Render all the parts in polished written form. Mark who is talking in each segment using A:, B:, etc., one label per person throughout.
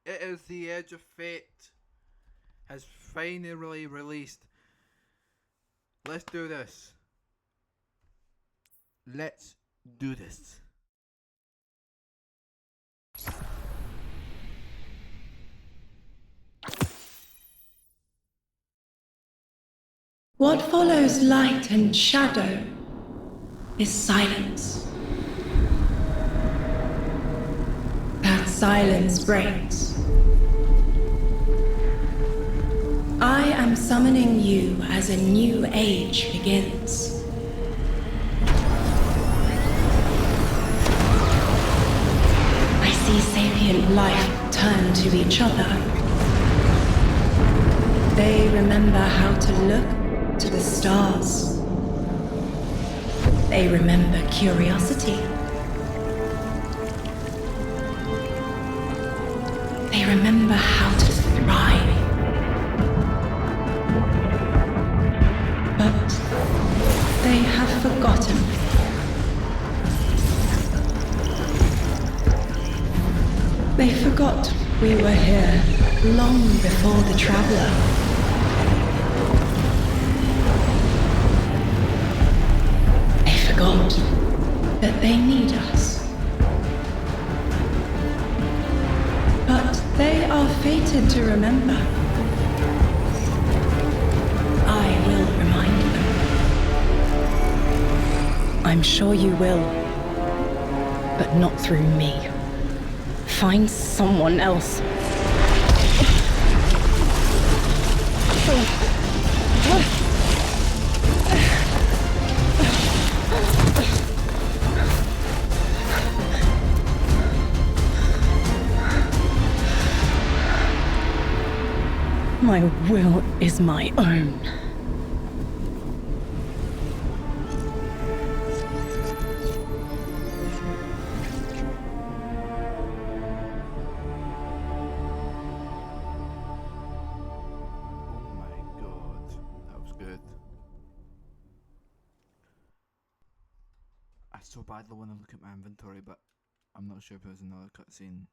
A: It is the Edge of Fate. Has finally released. Let's do this. Let's do this.
B: What follows light and shadow is silence. That silence breaks. I am summoning you as a new age begins. I see sapient life turn to each other. They remember how to look to the stars. They remember curiosity. They remember how to thrive. But they have forgotten. They forgot we were here long before the traveler. They forgot that they need us. But they are fated to remember. I will remind them. I'm sure you will, but not through me. Find someone else. My will is my own.
A: Oh my god, that was good. I so badly want to look at my inventory, but I'm not sure if there's another cutscene.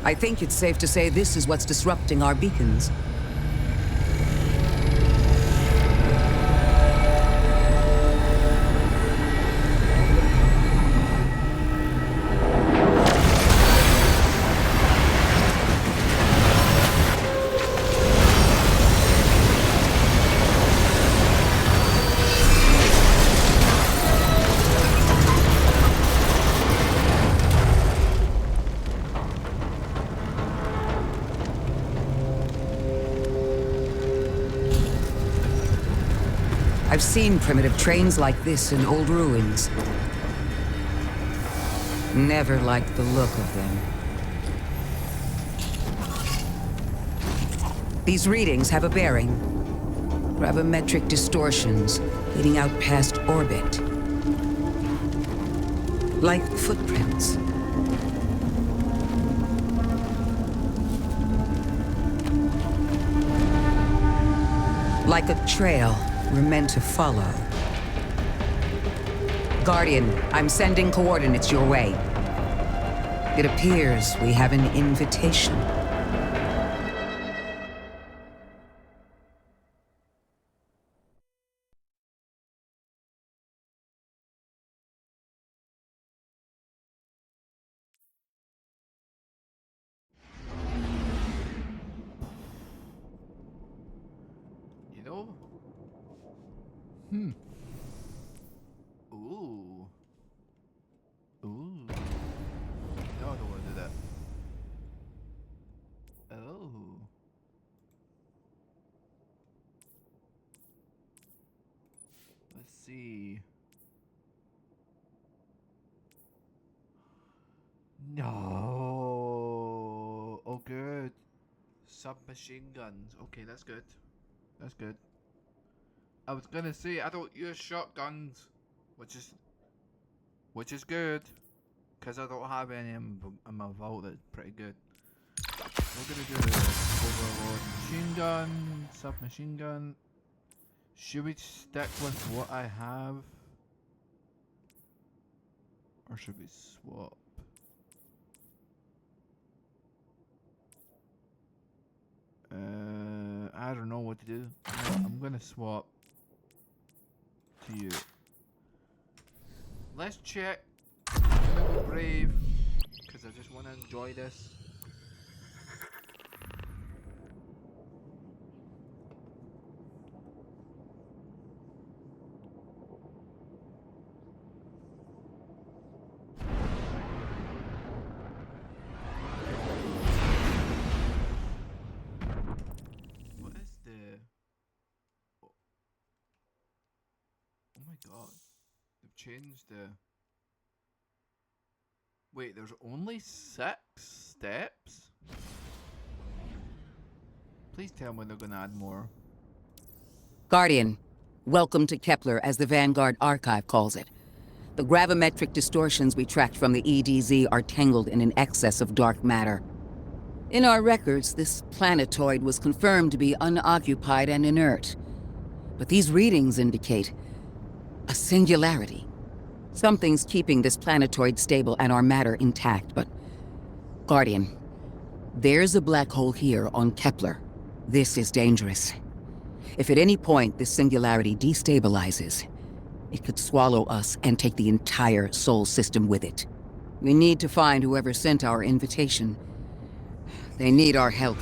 C: I think it's safe to say this is what's disrupting our beacons. I've seen primitive trains like this in old ruins. Never liked the look of them. These readings have a bearing. Gravimetric distortions leading out past orbit. Like footprints. Like a trail we're meant to follow. Guardian, I'm sending coordinates your way. It appears we have an invitation.
A: You know? Ooh. Ooh. No, I don't want to do that. Oh. see. No. Oh, good. Submachine guns. Okay, that's good. That's good. I was gonna say I don't use shotguns, which is good, cause I don't have any in my vault. That's pretty good. We're gonna do overload machine gun, submachine gun. Should we stick with what I have, or should we swap? I don't know what to do. No, I'm gonna swap to you. Let's check. I'm gonna go brave, because I just want to enjoy this. What is the... Oh my god. They've changed the... Wait, there's only 6 steps? Please tell me they're gonna add more.
C: Guardian, welcome to Kepler, as the Vanguard Archive calls it. The gravimetric distortions we tracked from the EDZ are tangled in an excess of dark matter. In our records, this planetoid was confirmed to be unoccupied and inert. But these readings indicate a singularity. Something's keeping this planetoid stable and our matter intact, but... Guardian, there's a black hole here on Kepler. This is dangerous. If at any point this singularity destabilizes, it could swallow us and take the entire Sol system with it. We need to find whoever sent our invitation. They need our help.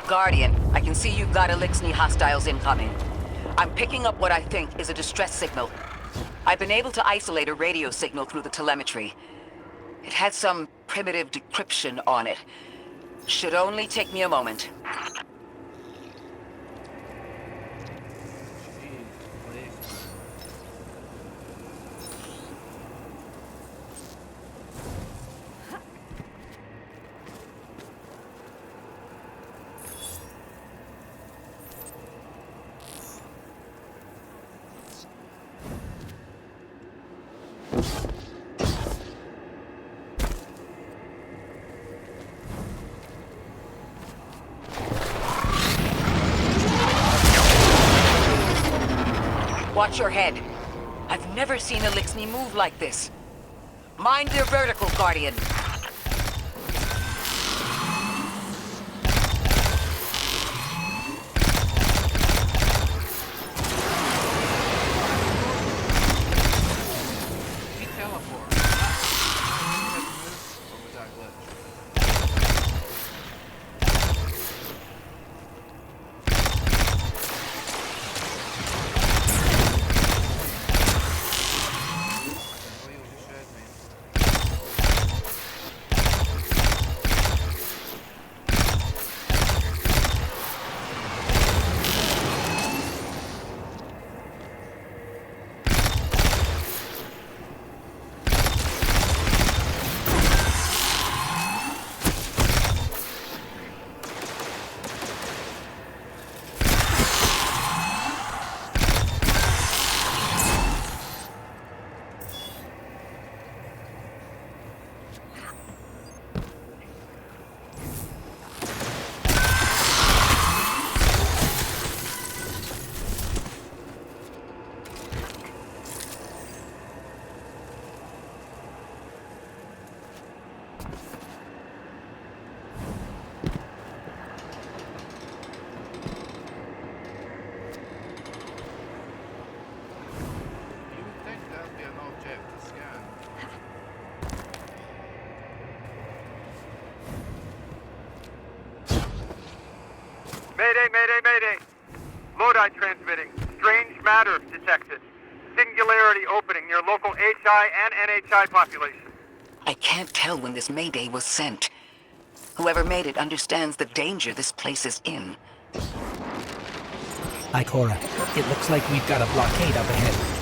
C: Guardian, I can see you've got questline hostiles incoming. I'm picking up what I think is a distress signal. I've been able to isolate a radio signal through the telemetry. It had some primitive decryption on it. Should only take me a moment. Watch your head. I've never seen questline move like this. Mind their vertical, Guardian.
A: He teleported. Or was that a glitch?
D: Mayday, mayday, mayday. Lodi transmitting. Strange matter detected. Singularity opening near local HI and NHI population.
C: I can't tell when this mayday was sent. Whoever made it understands the danger this place is in.
E: Ikora, it looks like we've got a blockade up ahead.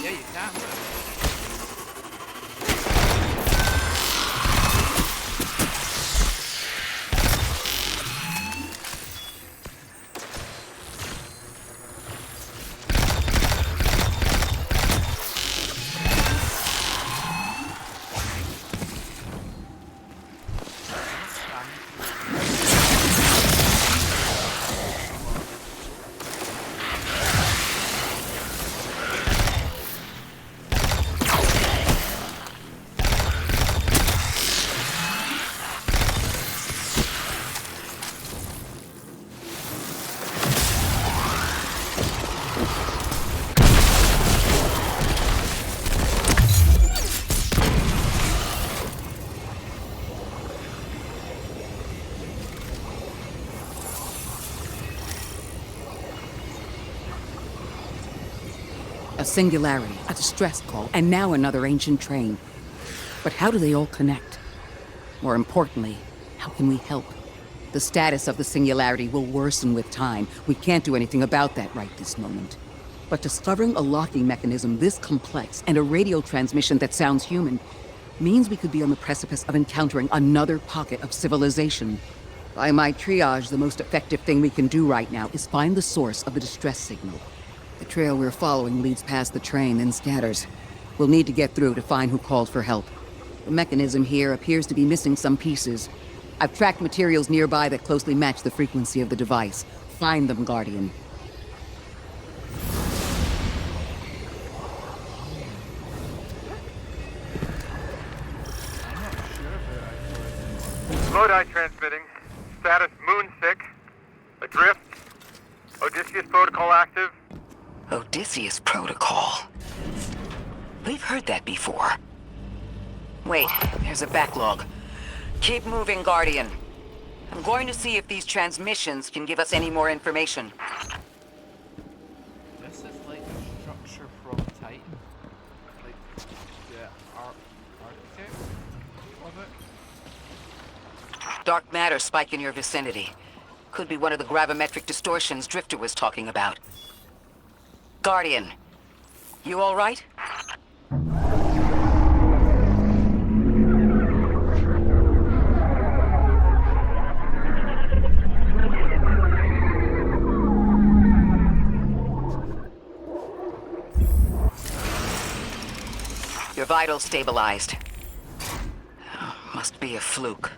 A: Yeah, you can.
C: A singularity, a distress call, and now another ancient train. But how do they all connect? More importantly, how can we help? The status of the singularity will worsen with time. We can't do anything about that right this moment. But discovering a locking mechanism this complex and a radio transmission that sounds human means we could be on the precipice of encountering another pocket of civilization. By my triage, the most effective thing we can do right now is find the source of the distress signal. The trail we're following leads past the train, then scatters. We'll need to get through to find who called for help. The mechanism here appears to be missing some pieces. I've tracked materials nearby that closely match the frequency of the device. Find them, Guardian.
D: Lodi transmitting. Status moonsick. Adrift. Odysseus protocol active.
C: Odysseus Protocol. We've heard that before. Wait, there's a backlog. Keep moving, Guardian. I'm going to see if these transmissions can give us any more information.
A: This is like a structure from Titan. Like the architect of it.
C: Dark matter spike in your vicinity. Could be one of the gravimetric distortions Drifter was talking about. Guardian, you all right? Your vitals stabilized. Must be a fluke.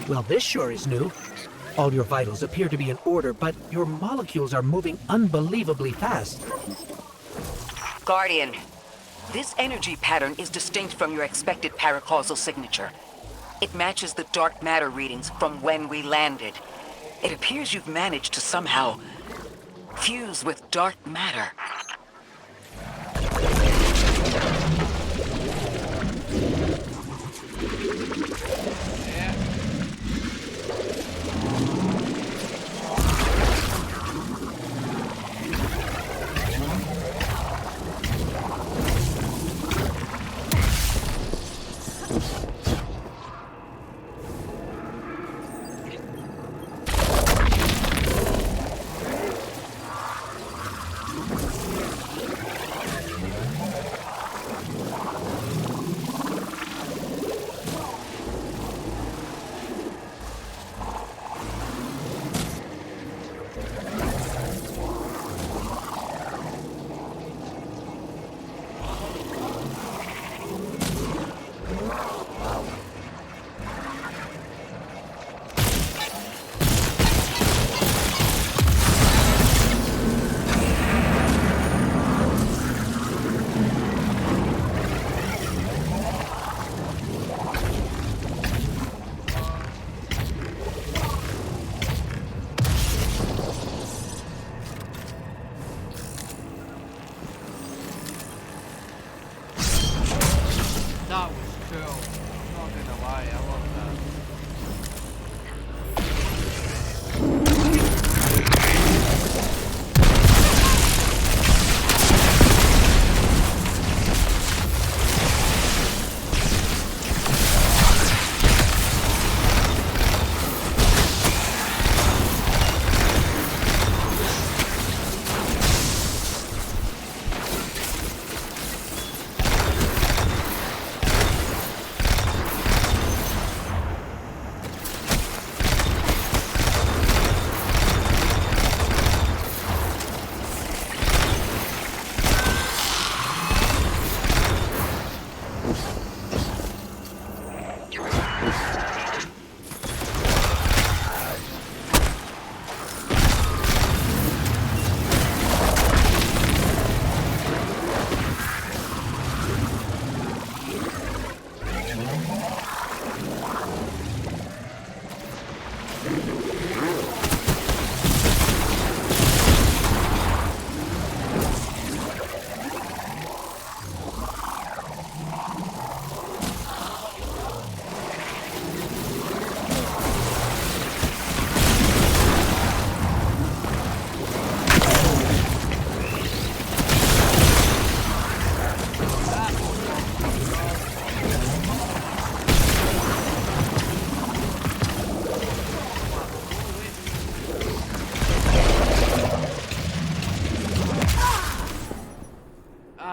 E: Well, this sure is new. All your vitals appear to be in order, but your molecules are moving unbelievably fast.
C: Guardian, this energy pattern is distinct from your expected paracausal signature. It matches the dark matter readings from when we landed. It appears you've managed to somehow fuse with dark matter.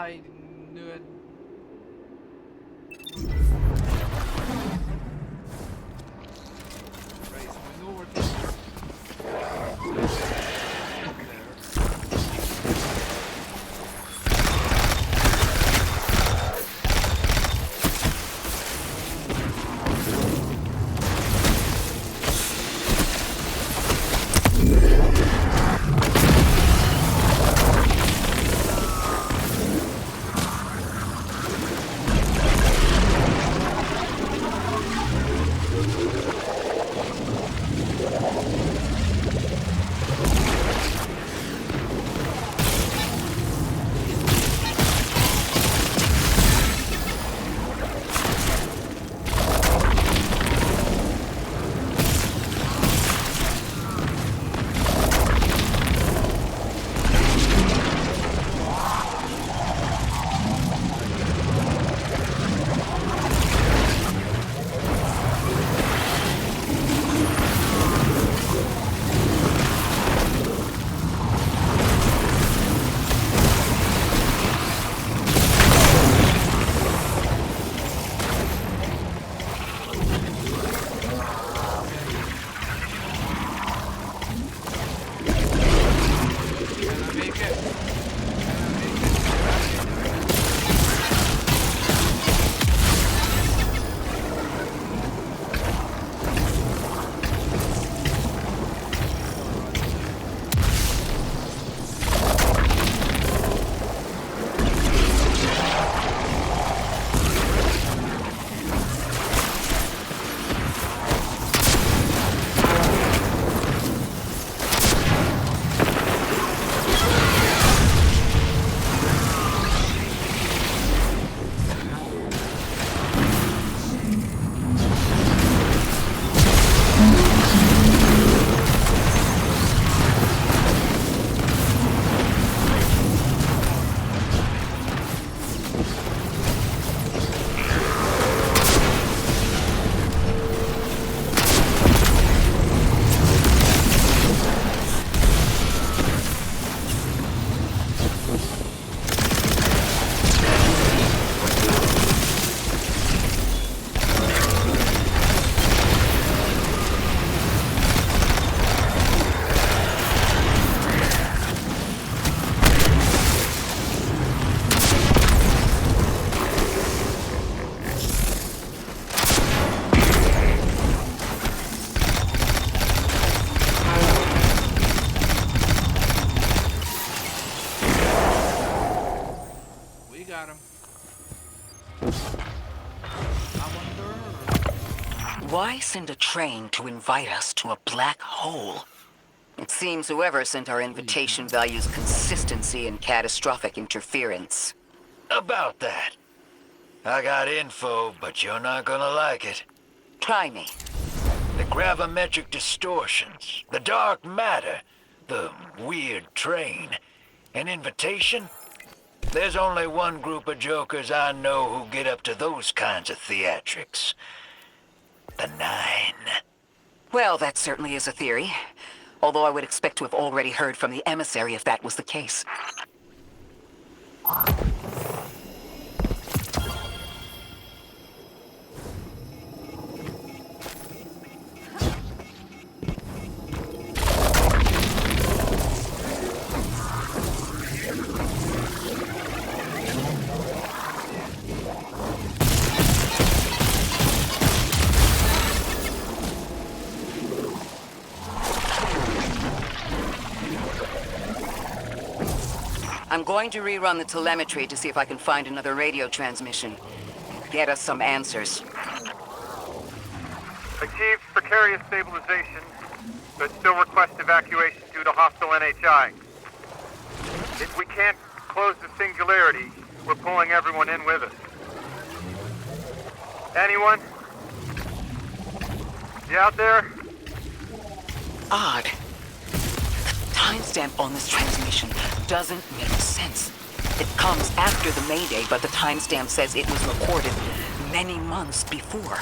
A: I knew it. Right, so we know where to go.
C: Why send a train to invite us to a black hole? It seems whoever sent our invitation values consistency and catastrophic interference.
F: About that. I got info, but you're not gonna like it.
C: Try me.
F: The gravimetric distortions, the dark matter, the weird train, an invitation? There's only one group of jokers I know who get up to those kinds of theatrics. The Nine.
C: Well, that certainly is a theory. Although I would expect to have already heard from the emissary if that was the case. I'm going to rerun the telemetry to see if I can find another radio transmission. Get us some answers.
D: Achieved precarious stabilization, but still request evacuation due to hostile NHI. If we can't close the singularity, we're pulling everyone in with us. Anyone? You out there?
C: Odd. Timestamp on this transmission doesn't make sense. It comes after the Mayday, but the timestamp says it was recorded many months before.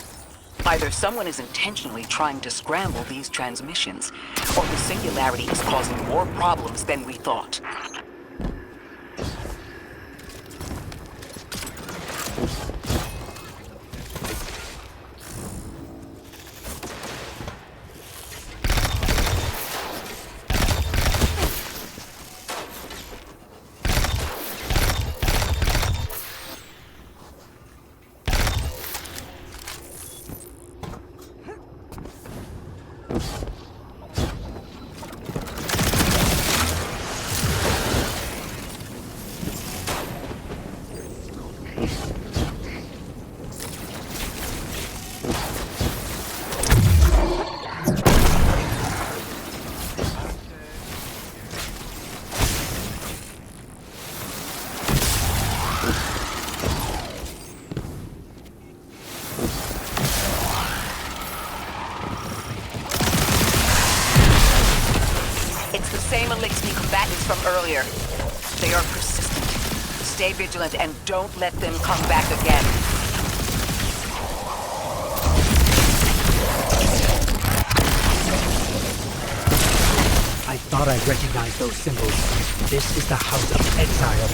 C: Either someone is intentionally trying to scramble these transmissions, or the singularity is causing more problems than we thought. It's the same Elixir combatants from earlier. They are persistent. Stay vigilant and don't let them come back again.
E: I thought I recognized those symbols. This is the House of Exile.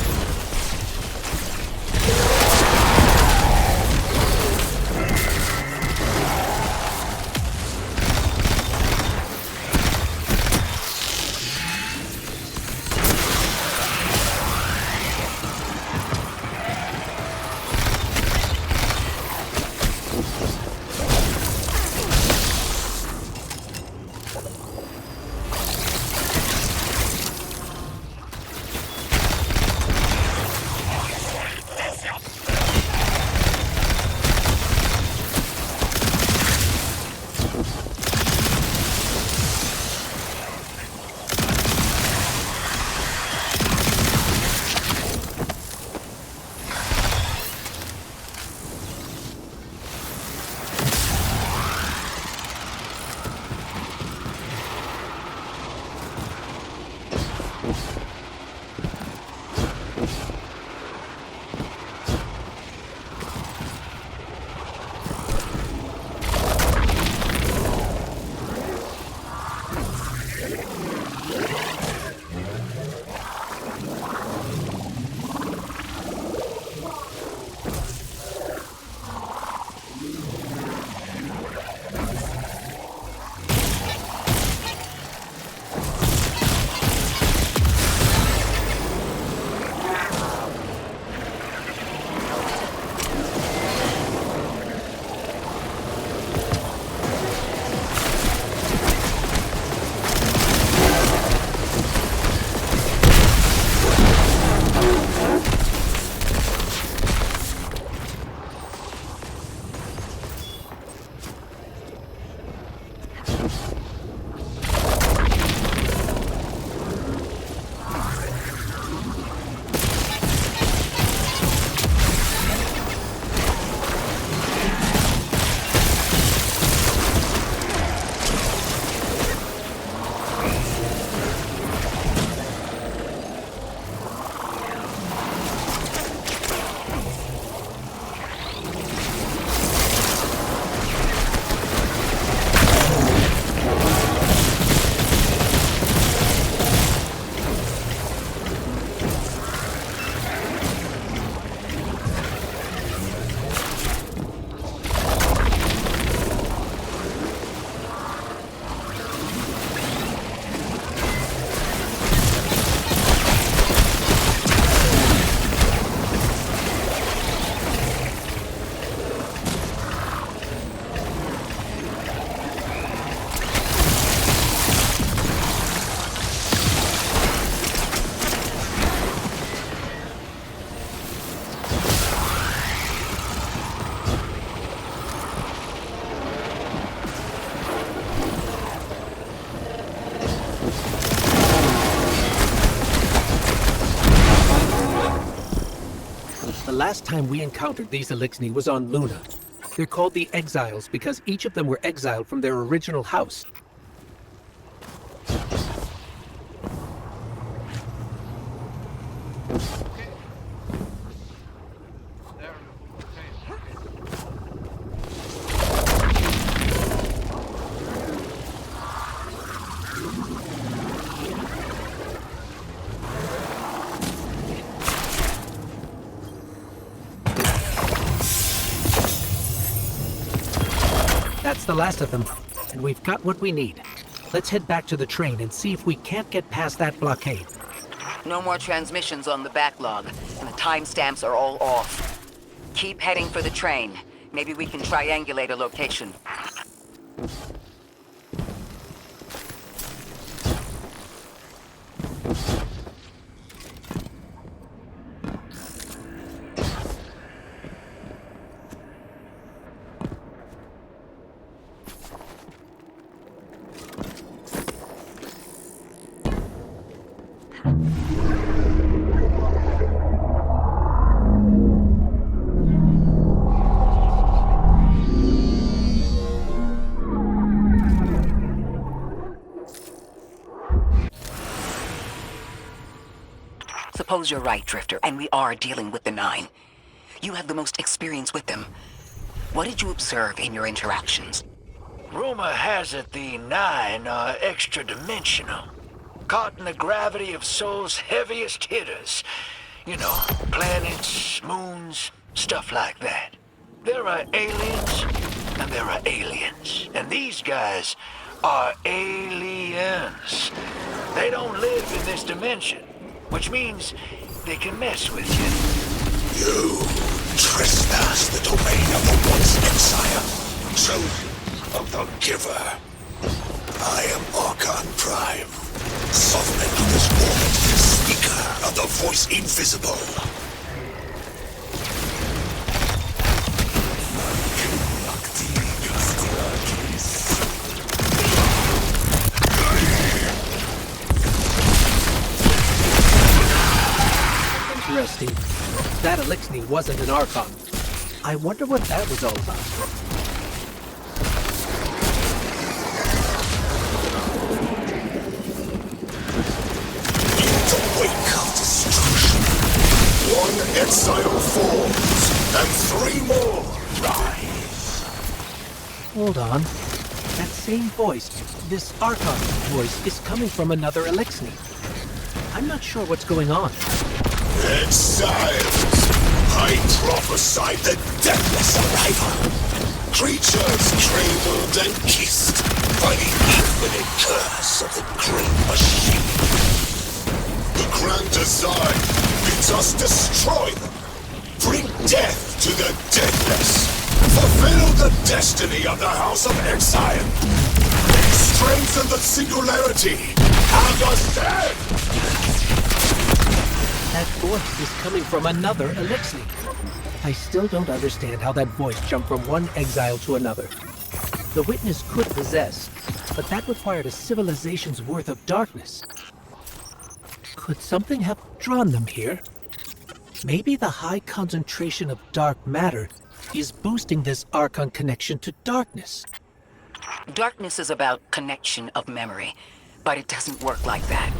E: The last time we encountered these Elixni was on Luna. They're called the Exiles because each of them were exiled from their original house. That's the last of them, and we've got what we need. Let's head back to the train and see if we can't get past that blockade.
C: No more transmissions on the backlog, and the timestamps are all off. Keep heading for the train. Maybe we can triangulate a location. suppose you're right, Drifter, and we are dealing with the Nine. You have the most experience with them. What did you observe in your interactions?
F: Rumor has it the Nine are extra-dimensional. Caught in the gravity of Sol's heaviest hitters. You know, planets, moons, stuff like that. There are aliens, and there are aliens. And these guys are aliens. They don't live in this dimension, which means they can mess with you.
G: You trespass the domain of the once exile, chosen of the Giver. I am Archon Prime, sovereign of this world, speaker of the voice invisible.
E: Interesting. That Elixni wasn't an Archon. I wonder what that was all about.
G: In the wake of destruction, one exile falls, and three more rise.
E: Hold on. That same voice, this Archon voice, is coming from another Elixni. I'm not sure what's going on.
G: Exiles! I prophesied the deathless arrival. Creatures cradled and kissed by the infinite curse of the Great Machine. The grand design bids us destroy them. Bring death to the deathless. Fulfill the destiny of the House of Exile. Strengthen the singularity. Understand?
E: That voice is coming from another Elixni. I still don't understand how that voice jumped from one exile to another. The witness could possess, but that required a civilization's worth of darkness. Could something have drawn them here? Maybe the high concentration of dark matter is boosting this Archon connection to darkness.
C: Darkness is about connection of memory, but it doesn't work like that.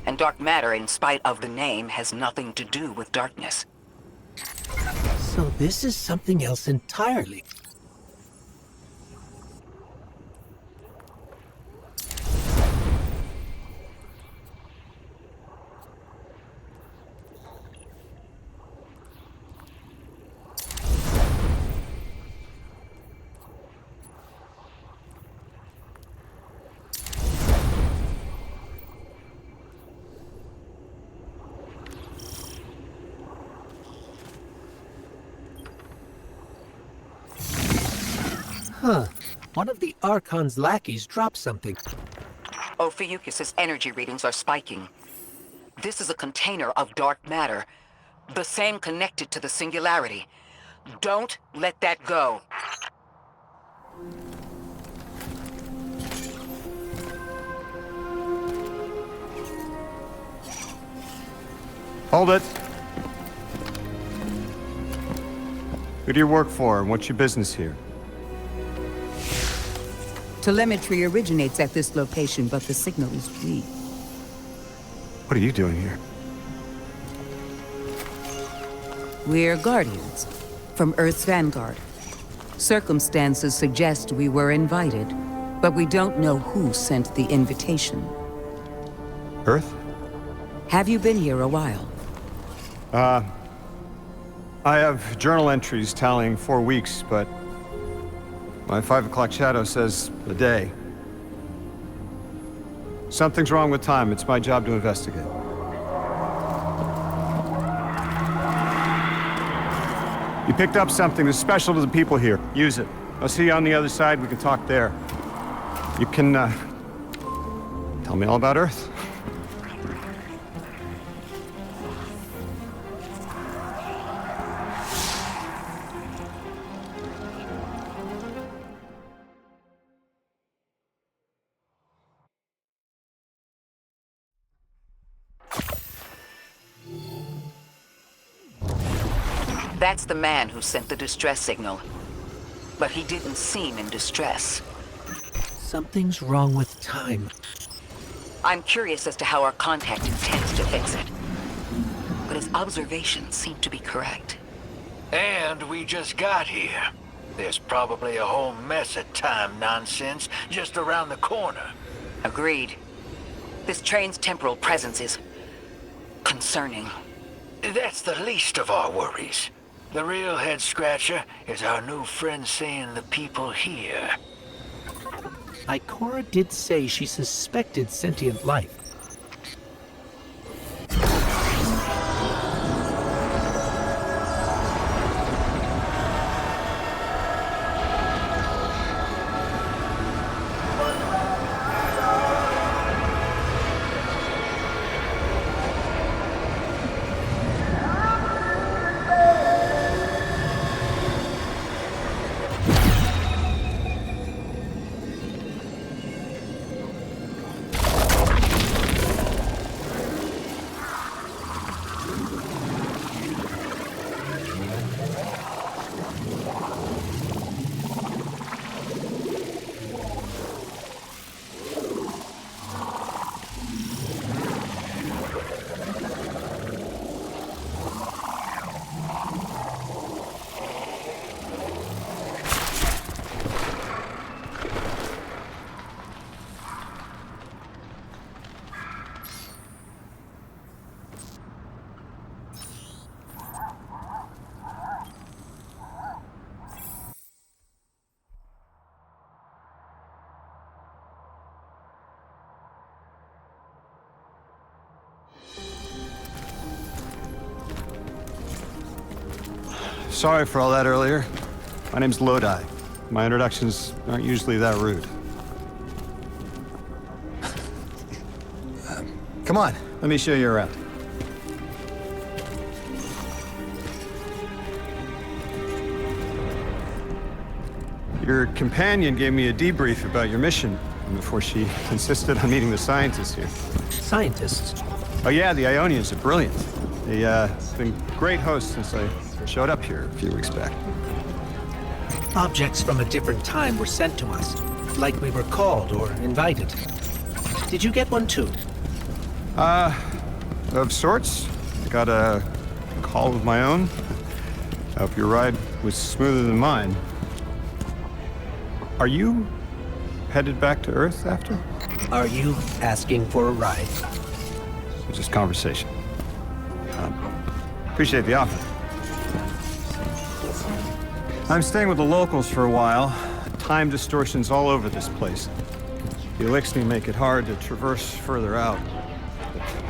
C: And dark matter, in spite of the name, has nothing to do with darkness.
E: So this is something else entirely. Huh. One of the Archon's lackeys dropped something.
C: Ophiuchus's energy readings are spiking. This is a container of dark matter, the same connected to the singularity. Don't let that go.
H: Hold it. Who do you work for, and what's your business here?
C: Telemetry originates at this location, but the signal is weak.
H: What are you doing here?
C: We're Guardians, from Earth's vanguard. Circumstances suggest we were invited, but we don't know who sent the invitation.
H: Earth?
C: Have you been here a while?
H: I have journal entries tallying 4 weeks, but my 5 o'clock shadow says a day. Something's wrong with time. It's my job to investigate. You picked up something that's special to the people here. Use it. I'll see you on the other side. We can talk there. You can, tell me all about Earth.
C: That's the man who sent the distress signal. But he didn't seem in distress.
E: Something's wrong with time.
C: I'm curious as to how our contact intends to fix it. observations seem to be correct.
F: And we just got here. There's probably a whole mess of time nonsense just around the corner.
C: Agreed. This train's temporal presence is concerning.
F: That's the least of our worries. The real head-scratcher is our new friend seeing the people here.
E: Ikora did say she suspected sentient life.
H: Sorry for all that earlier. My name's Lodi. My introductions aren't usually that rude.
I: Come on, let me show you around.
H: Your companion gave me a debrief about your mission before she insisted on meeting the scientists here.
E: Scientists?
H: Oh yeah, the Ionians are brilliant. They've been great hosts since I showed up here a few weeks back.
E: Objects from a different time were sent to us, like we were called or invited. Did you get one too?
H: Of sorts. I got a call of my own. I hope your ride was smoother than mine. Are you headed back to Earth after?
E: Are you asking for a ride?
H: Just conversation. Appreciate the offer. I'm staying with the locals for a while. Time distortions all over this place. The Elixni make it hard to traverse further out.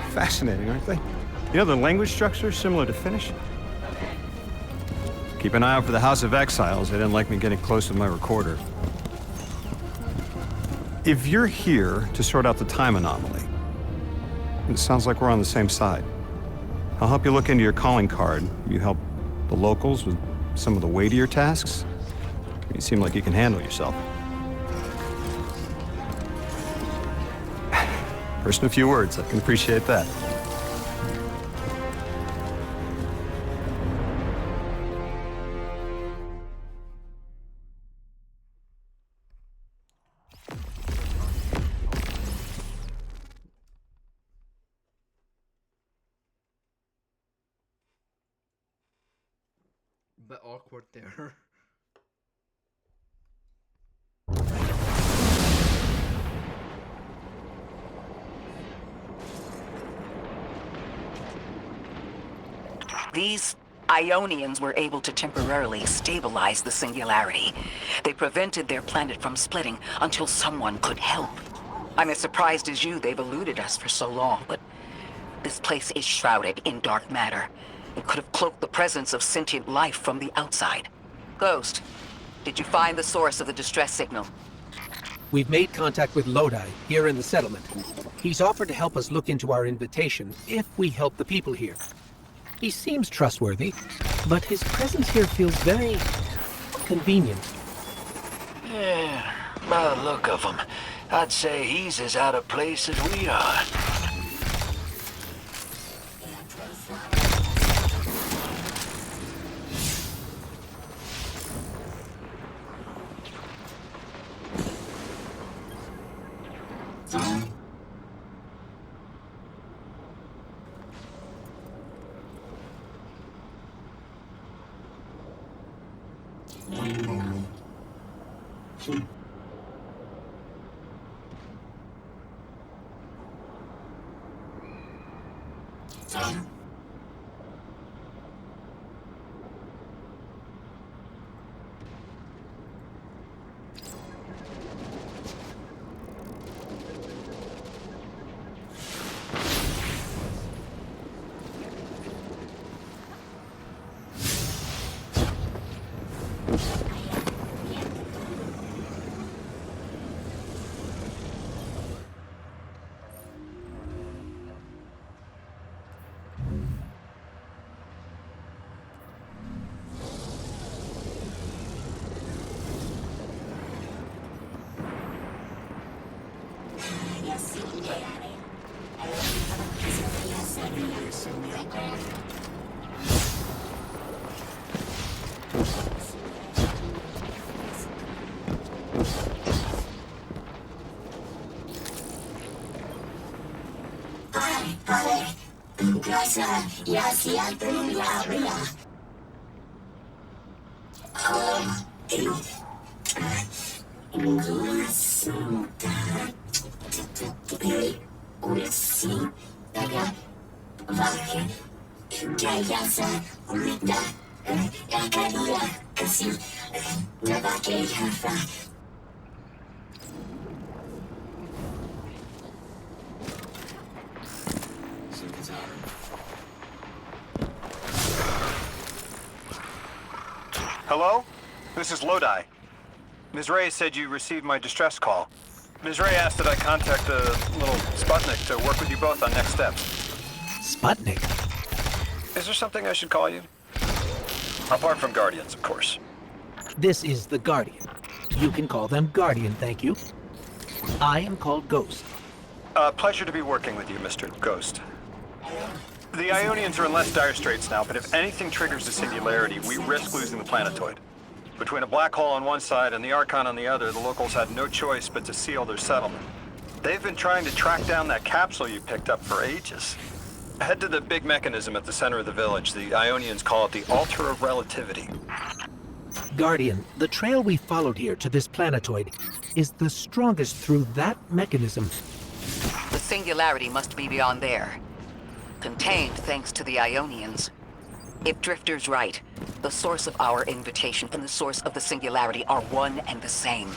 H: Fascinating, aren't they? You know, the language structure is similar to Finnish. Keep an eye out for the House of Exiles. They didn't like me getting close with my recorder. If you're here to sort out the time anomaly, it sounds like we're on the same side. I'll help you look into your calling card. You help the locals with some of the weightier tasks. You seem like you can handle yourself. First in a few words, I can appreciate that.
A: Bit awkward there.
C: These Ionians were able to temporarily stabilize the singularity. They prevented their planet from splitting until someone could help. I'm as surprised as you they've eluded us for so long, but this place is shrouded in dark matter. It could have cloaked the presence of sentient life from the outside. Ghost, did you find the source of the distress signal?
E: We've made contact with Lodi, here in the settlement. He's offered to help us look into our invitation, if we help the people here. He seems trustworthy, but his presence here feels very convenient.
F: Yeah, by the look of him, I'd say he's as out of place as we are.
H: Hello? This is Lodi. Ms. Ray said you received my distress call. Ms. Ray asked that I contact the little Sputnik to work with you both on next steps.
E: Sputnik?
H: Is there something I should call you? Apart from Guardians, of course.
E: This is the Guardian. You can call them Guardian, thank you. I am called Ghost.
H: Pleasure to be working with you, Mr. Ghost. The Ionians are in less dire straits now, but if anything triggers the singularity, we risk losing the planetoid. Between a black hole on one side and the Archon on the other, the locals had no choice but to seal their settlement. They've been trying to track down that capsule you picked up for ages. Head to the big mechanism at the center of the village. The Ionians call it the Altar of Relativity.
E: Guardian, the trail we followed here to this planetoid is the strongest through that mechanism.
C: The singularity must be beyond there. Contained thanks to the Ionians. If Drifter's right, the source of our invitation and the source of the singularity are one and the same.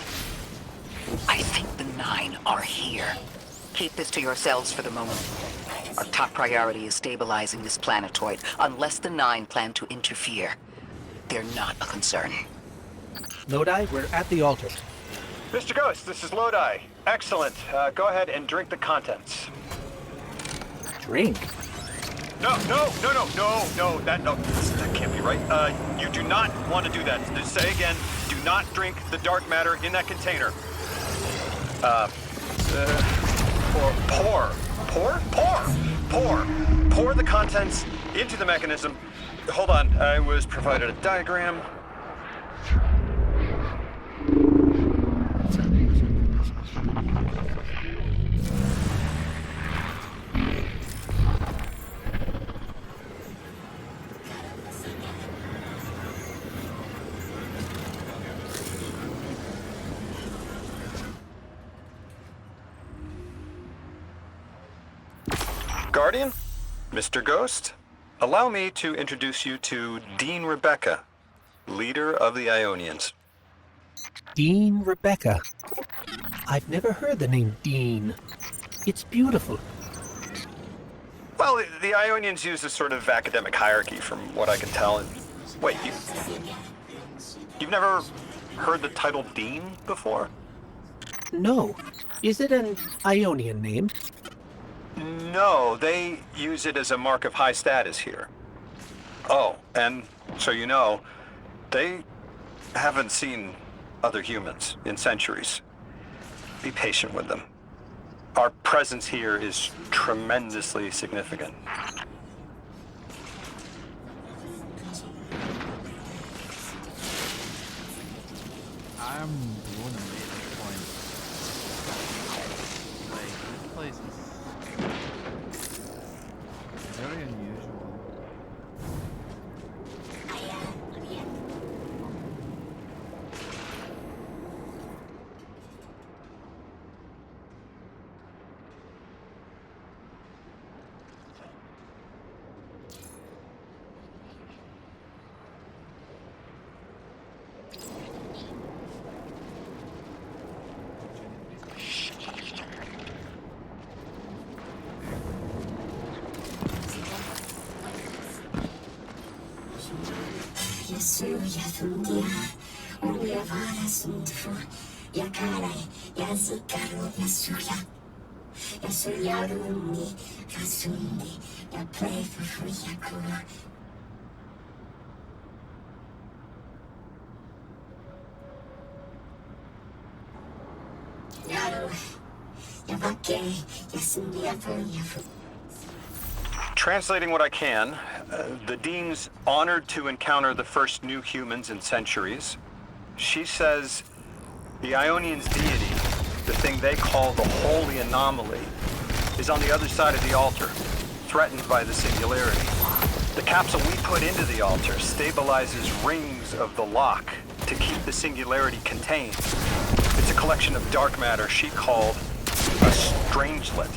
C: I think the 9 are here. Keep this to yourselves for the moment. Our top priority is stabilizing this planetoid, unless the 9 plan to interfere. They're not a concern.
E: Lodi, we're at the altar.
H: Mr. Ghost, this is Lodi. Excellent. Go ahead and drink the contents.
E: Drink?
H: No, that can't be right. You do not want to do that. Just say again, do not drink the dark matter in that container. Pour the contents into the mechanism. Hold on, I was provided a diagram. Guardian, Mr. Ghost, allow me to introduce you to Dean Rebecca, leader of the Ionians.
E: Dean Rebecca. I've never heard the name Dean. It's beautiful.
H: Well, the Ionians use a sort of academic hierarchy from what I can tell. Wait, you've never heard the title Dean before?
E: No. Is it an Ionian name?
H: No, they use it as a mark of high status here. Oh, and so you know, they haven't seen other humans in centuries. Be patient with them. Our presence here is tremendously significant.
A: I'm blown away at this point. Like, this place is very unusual.
H: Translating what I can, the Dean's honored to encounter the first new humans in centuries. She says the Ionians' deity, the thing they call the Holy Anomaly, is on the other side of the altar, threatened by the Singularity. The capsule we put into the altar stabilizes rings of the lock to keep the Singularity contained. It's a collection of dark matter she called a strangelet.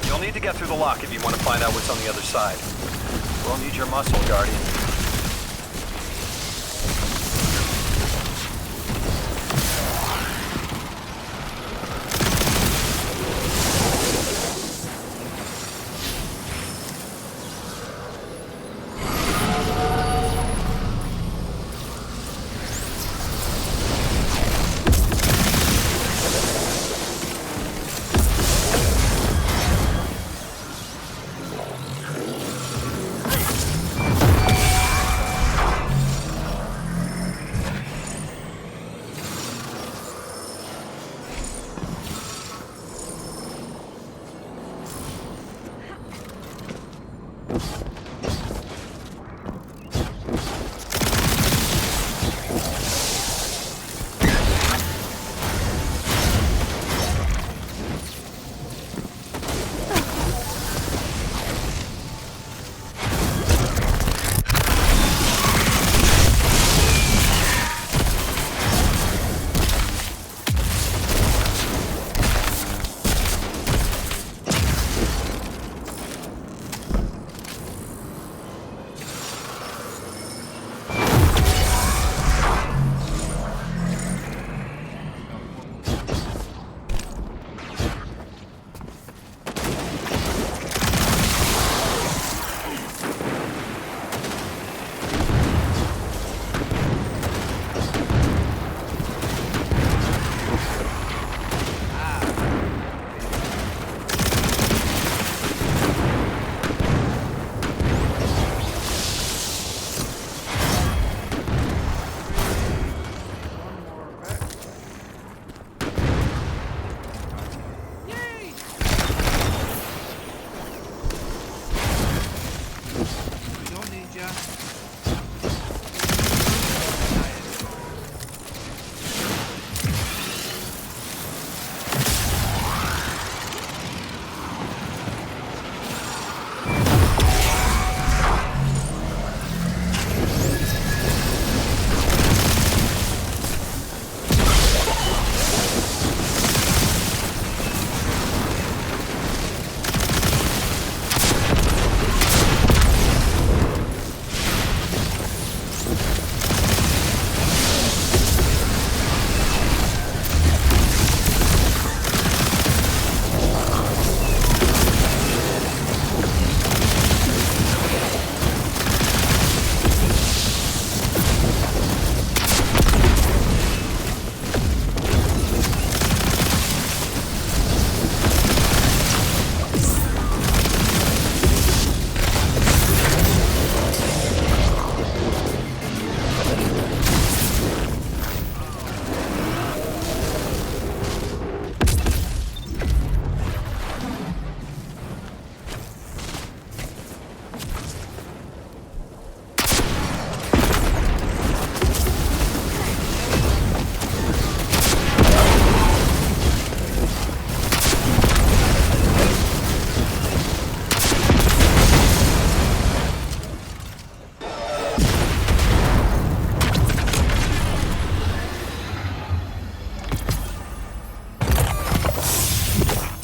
H: You'll need to get through the lock if you want to find out what's on the other side. We'll need your muscle, Guardian.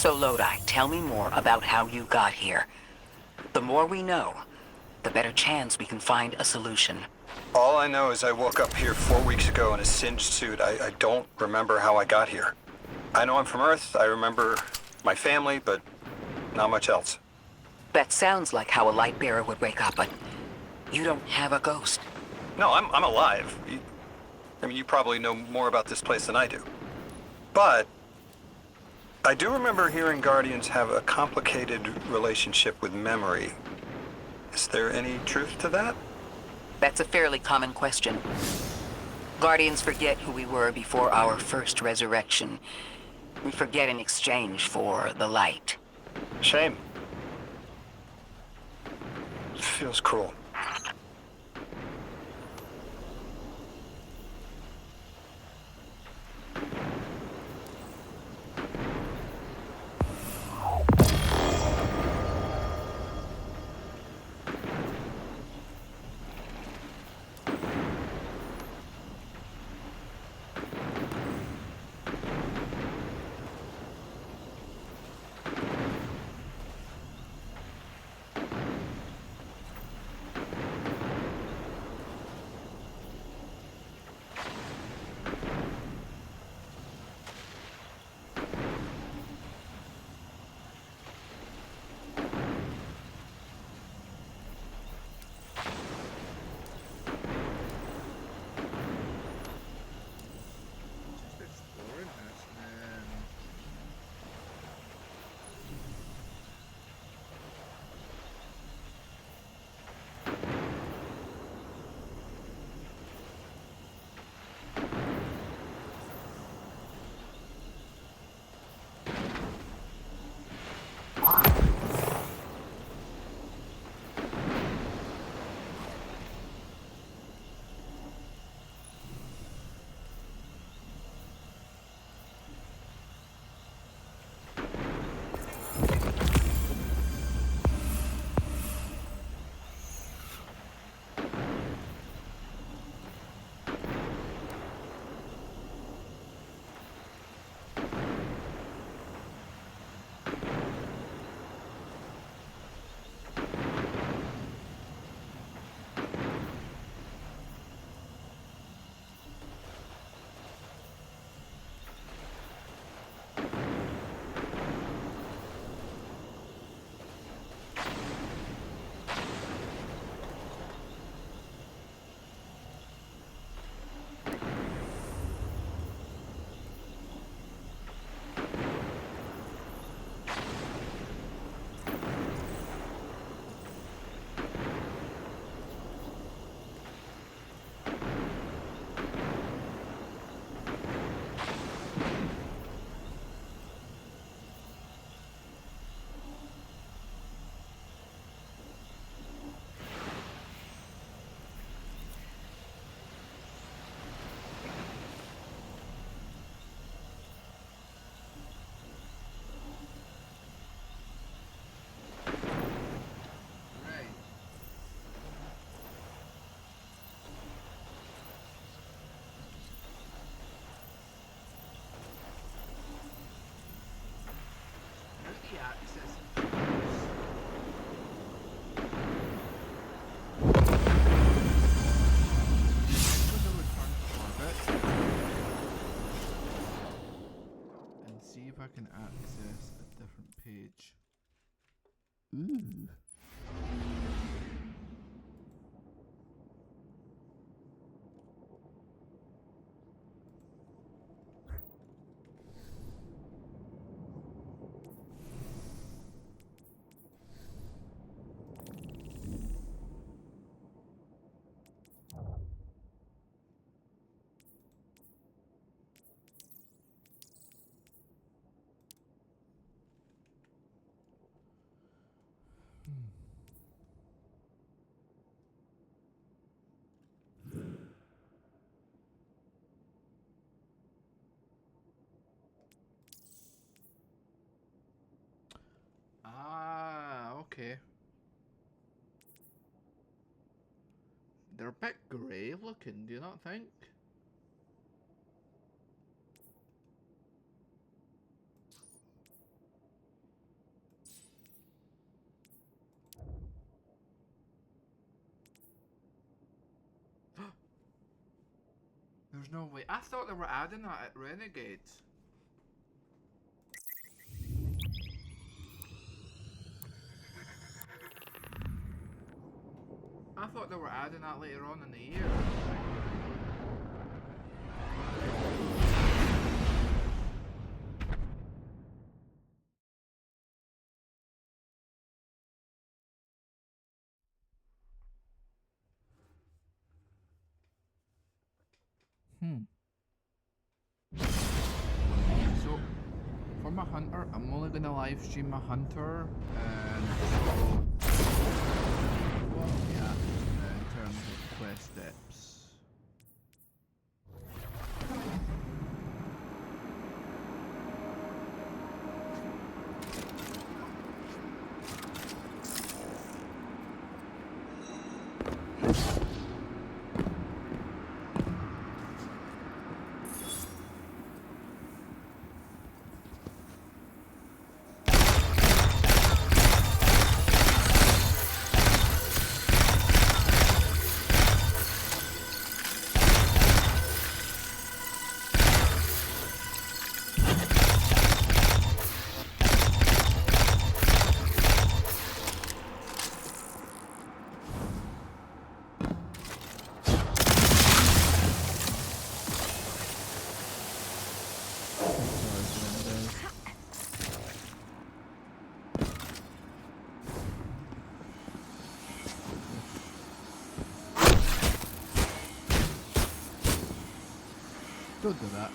C: So Lodi, tell me more about how you got here. The more we know, the better chance we can find a solution.
H: All I know is I woke up here 4 weeks ago in a singed suit. I don't remember how I got here. I know I'm from Earth, I remember my family, but not much else.
C: That sounds like how a light bearer would wake up, but you don't have a ghost.
H: No, I'm alive. I mean, you probably know more about this place than I do. But I do remember hearing Guardians have a complicated relationship with memory. Is there any truth to that?
C: That's a fairly common question. Guardians forget who we were before our first resurrection. We forget in exchange for the light.
H: Shame. Feels cruel.
A: Exploring this, man. Right. How's the access and see if I can access a different page. Ooh. Ah, okay. They're a bit grey looking, do you not think? There's no way. I thought they were adding that at Renegades. I thought they were adding that later on in the year. So, for my hunter, I'm only gonna live stream my hunter, and so, well, yeah, in terms of quest steps. Don't do that.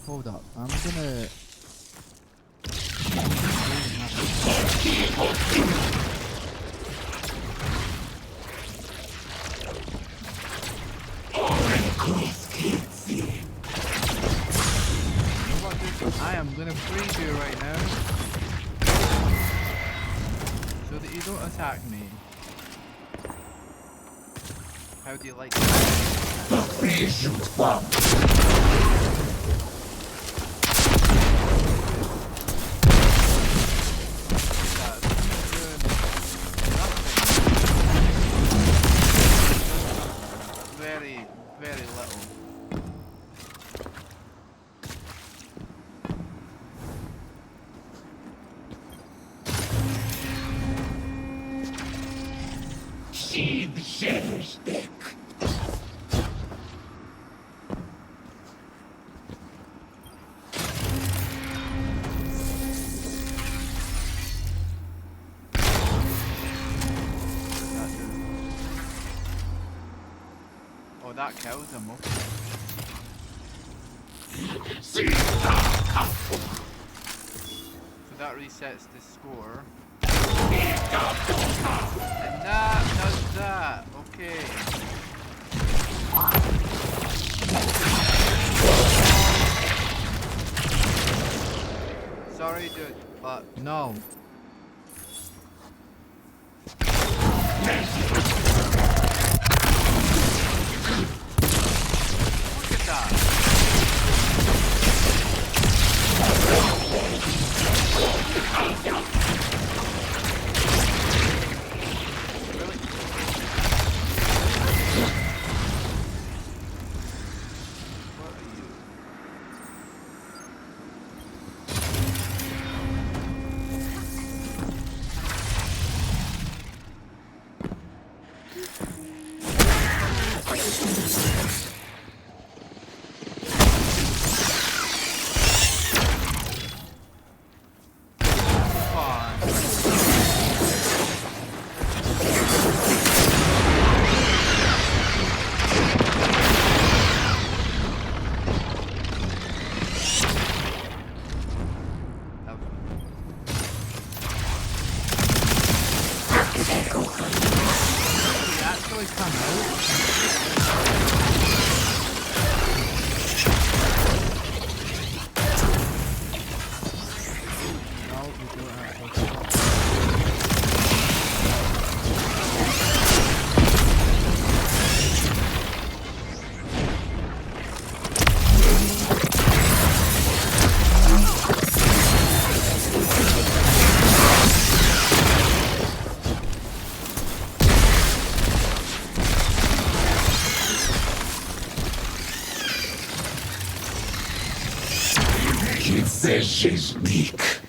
A: Hold up, I'm gonna... I am gonna freeze you right now, so that you don't attack me. How do you like that? that kills him, okay. So that resets the score. And that does that, okay. Sorry dude, but no. Look at that. Really? What are you? Actually come
G: Inveja sneak.